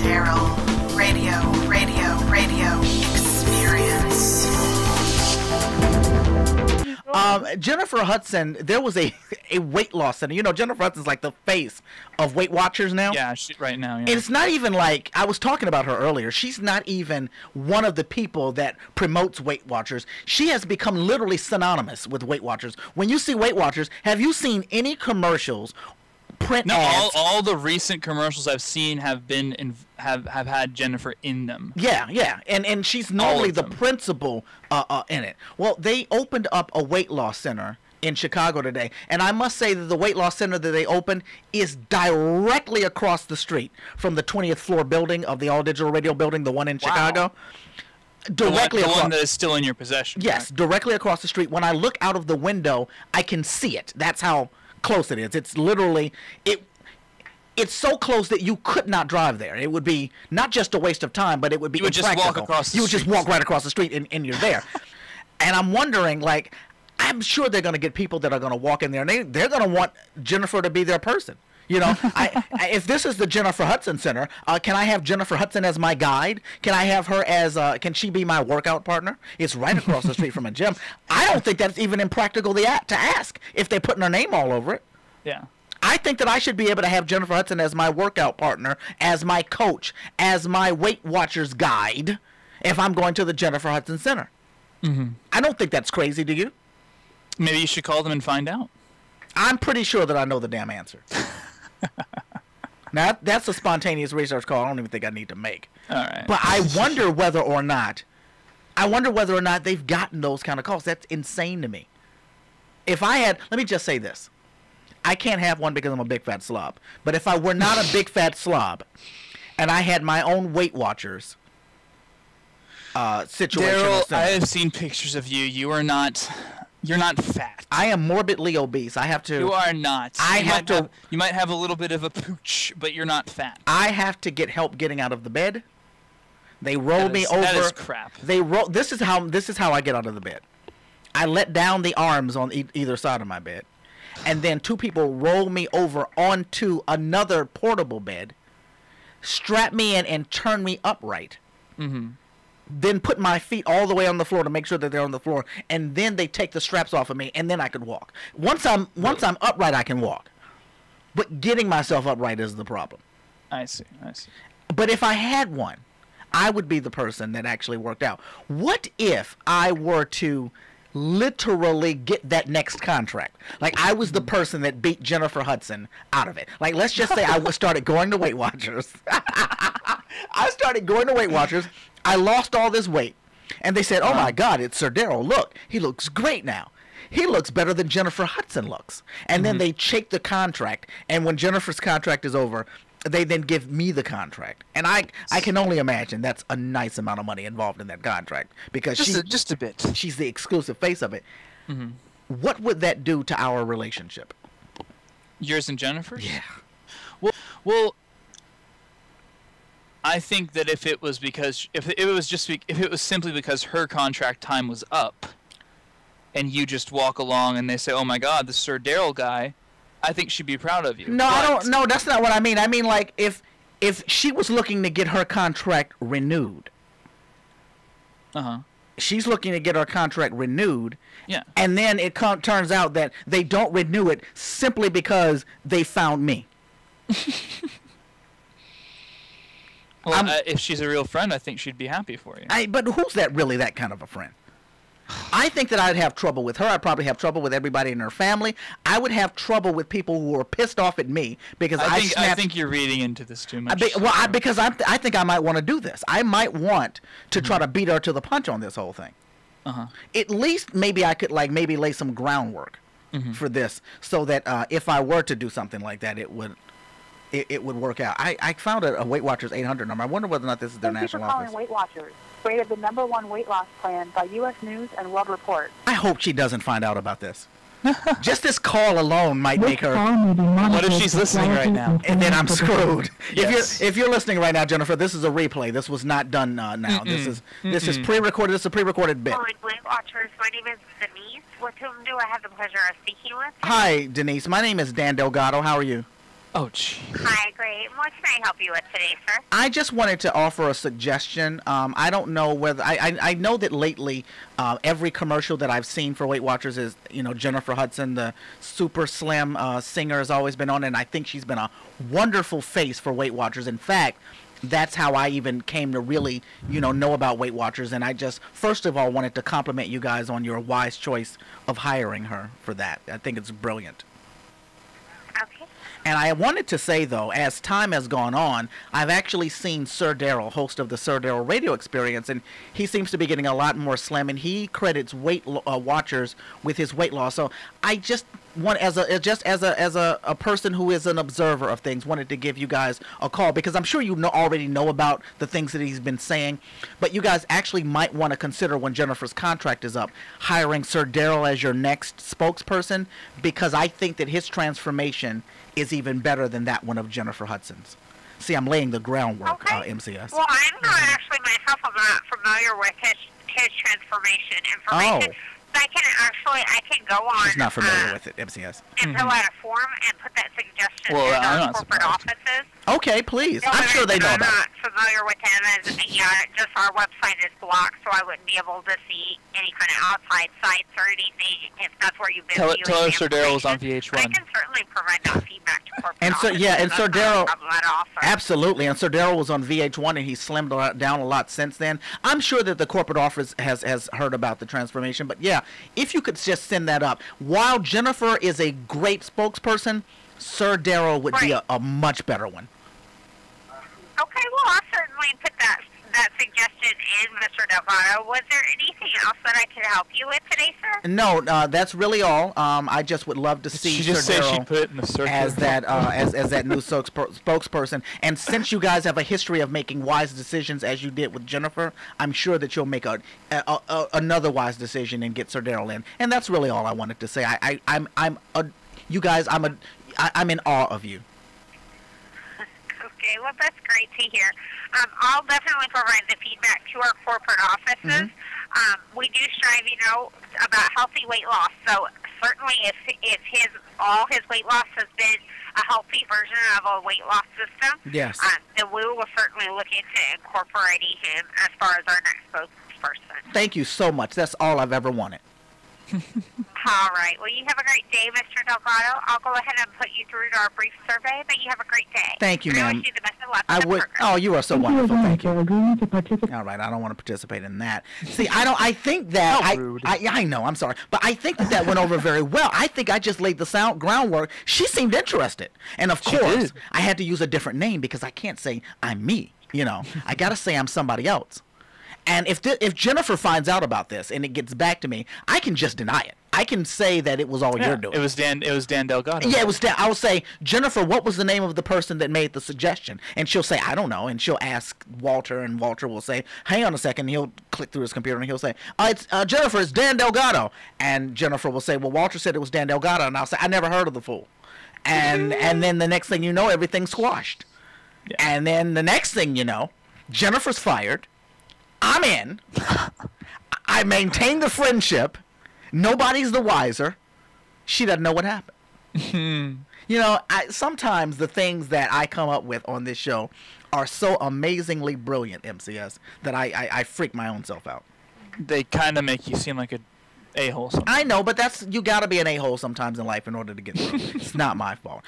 Darryl. Radio experience. Jennifer Hudson, there was a weight loss center. You know, Jennifer Hudson's like the face of Weight Watchers now. Yeah, right now, yeah. And it's not even like, I was talking about her earlier, she's not even one of the people that promotes Weight Watchers. She has become literally synonymous with Weight Watchers. When you see Weight Watchers, have you seen any commercials, print ads? all the recent commercials I've seen have been have had Jennifer in them. Yeah, and she's normally the principal in it. Well, they opened up a weight loss center in Chicago today, and I must say that the weight loss center that they opened is directly across the street from the 20th floor building of the All Digital Radio building, the one in Chicago. Directly the one that is still in your possession. Yes, right? Directly across the street. When I look out of the window, I can see it. That's how close it is. It's literally it's so close that you could not drive there. It would be not just a waste of time, but it would be impractical. You would just walk across the street. You would just walk right across the street and you're there. And I'm wondering, like, I'm sure they're going to get people that are going to walk in there, and they're going to want Jennifer to be their person. You know, if this is the Jennifer Hudson Center, can I have Jennifer Hudson as my guide? Can I have her as, can she be my workout partner? It's right across the street from a gym. I don't think that's even impractical to ask if they're putting her name all over it. Yeah. I think that I should be able to have Jennifer Hudson as my workout partner, as my coach, as my Weight Watchers guide, if I'm going to the Jennifer Hudson Center. Mm-hmm. I don't think that's crazy, do you? Maybe you should call them and find out. I'm pretty sure that I know the damn answer. Now, that's a spontaneous research call I don't even think I need to make. All right. But I wonder whether or not they've gotten those kind of calls. That's insane to me. If I had, let me just say this. I can't have one because I'm a big fat slob. But if I were not a big fat slob and I had my own Weight Watchers situation. Darryl, I have seen pictures of you. You're not fat. I am morbidly obese. I have to. You are not. You might have a little bit of a pooch, but you're not fat. I have to get help getting out of the bed. They roll me over. That is crap. This is how I get out of the bed. I let down the arms on either side of my bed, and then two people roll me over onto another portable bed, strap me in, and turn me upright. Mm-hmm. Then put my feet all the way on the floor to make sure that they're on the floor, and then they take the straps off of me, and then I could walk. Once I'm upright, I can walk. But getting myself upright is the problem. I see. But if I had one, I would be the person that actually worked out. What if I were to literally get that next contract? Like, I was the person that beat Jennifer Hudson out of it. Like, let's just say I started going to Weight Watchers. I started going to Weight Watchers. I lost all this weight. And they said, oh, my God, it's Sir Darryl. Look, he looks great now. He looks better than Jennifer Hudson looks. And then they shake the contract. And when Jennifer's contract is over, they then give me the contract. And I can only imagine that's a nice amount of money involved in that contract. Because just a bit. She's the exclusive face of it. Mm-hmm. What would that do to our relationship? Yours and Jennifer's? Yeah. Well, I think that if it was simply because her contract time was up, and you just walk along and they say, "Oh my God, the Sir Darryl guy," I think she'd be proud of you. No, I don't. No, that's not what I mean. I mean, like, if she was looking to get her contract renewed. She's looking to get her contract renewed. Yeah. And then it turns out that they don't renew it simply because they found me. Well, if she's a real friend, I think she'd be happy for you. But who's that kind of a friend? I think that I'd have trouble with her. I'd probably have trouble with everybody in her family. I would have trouble with people who are pissed off at me because I think you're reading into this too much. Because I think I might want to do this. I might want to try to beat her to the punch on this whole thing. At least maybe I could maybe lay some groundwork for this so that if I were to do something like that, it would work out. I found a Weight Watchers 800 number. I wonder whether or not this is their national office. Thank you for calling Weight Watchers, rated the #1 weight loss plan by U.S. News and World Report. I hope she doesn't find out about this. Just this call alone might make her. What if she's listening right now? And then I'm screwed. Yes. If you're listening right now, Jennifer, this is a replay. This was not done now. This is pre-recorded. This is a pre-recorded bit. Calling Weight Watchers. My name is Denise. With whom do I have the pleasure of speaking with? Hi, Denise. My name is Dan Delgado. How are you? Oh, gee. Hi, great. right. What can I help you with today, sir? I just wanted to offer a suggestion. I don't know whether I know that lately every commercial that I've seen for Weight Watchers is, you know, Jennifer Hudson, the super slim singer, has always been on, and I think she's been a wonderful face for Weight Watchers. In fact, that's how I even came to really, you know about Weight Watchers. And I just, first of all, wanted to compliment you guys on your wise choice of hiring her for that. I think it's brilliant. Okay. And I wanted to say, though, as time has gone on, I've actually seen Sir Darryl, host of the Sir Darryl Radio Experience, and he seems to be getting a lot more slim, and he credits Weight Watchers with his weight loss. So I just want, as a person who is an observer of things, wanted to give you guys a call, because I'm sure you already know about the things that he's been saying, but you guys actually might want to consider, when Jennifer's contract is up, hiring Sir Darryl as your next spokesperson, because I think that his transformation is even better than that one of Jennifer Hudson's. See, I'm laying the groundwork, Okay. MCS. Well, I'm not actually myself. I'm not familiar with his transformation information. Oh. But I can go on. She's not familiar with it, MCS. And fill out a form and put that suggestion Well, in I'm our not corporate surprised. offices. Okay, please. The I'm only sure they reason know I'm about it. not familiar with him is, just our website is blocked, so I wouldn't be able to see any kind of outside sites or anything if that's where you've been Tell viewing her the Sir Darryl was on information. I VH1. can certainly provide that feedback to corporate And so, offices. yeah, and That's Sir not a Darryl, problem at all, sir. absolutely, and Sir Darryl was on VH1, and he slimmed down a lot since then. I'm sure that the corporate office has heard about the transformation, but yeah, if you could just send that up. While Jennifer is a great spokesperson, Sir Darryl would be Right. a much better one. Okay, well, I'll certainly put that suggestion in, Mr. Delgado. Was there anything else that I could help you with today, sir? No, that's really all. I just would love to see She Sir just said she Darryl put it in the circle. as that as that new spokesperson. And since you guys have a history of making wise decisions, as you did with Jennifer, I'm sure that you'll make another wise decision and get Sir Darryl in. And that's really all I wanted to say. You guys, I'm in awe of you. Okay, well, that's great to hear. I'll definitely provide the feedback to our corporate offices. We do strive, about healthy weight loss. So certainly, if all his weight loss has been a healthy version of a weight loss system, Yes. then we will certainly look into incorporating him as far as our next spokesperson. Thank you so much. That's all I've ever wanted. All right. Well, you have a great day, Mr. Delgado. I'll go ahead and put you through to our brief survey, but you have a great day. Thank you, And I ma'am. wish you the best of luck I with the would. program. Oh, you are so wonderful. Thank you. Agreeing to participate. All right, I don't want to participate in that. See, I think that How rude. I know. I'm sorry, but I think that went over very well. I think I just laid the groundwork. She seemed interested, and of She course, did. I had to use a different name because I can't say I'm me. I got to say I'm somebody else. And if Jennifer finds out about this and it gets back to me, I can just deny it. I can say that it was all you're doing. It was Dan Delgado. Yeah, it was that. I will say, Jennifer, what was the name of the person that made the suggestion? And she'll say, I don't know. And she'll ask Walter, and Walter will say, hang on a second. He'll click through his computer, and he'll say, it's Jennifer, it's Dan Delgado. And Jennifer will say, well, Walter said it was Dan Delgado. And I'll say, I never heard of the fool. And then the next thing you know, everything's squashed. Yeah. And then the next thing you know, Jennifer's fired. I'm in. I maintain the friendship. Nobody's the wiser. She doesn't know what happened. Sometimes the things that I come up with on this show are so amazingly brilliant, MCS, that I freak my own self out. They kind of make you seem like a a-hole sometimes. I know, but you got to be an a-hole sometimes in life in order to get through. It's not my fault.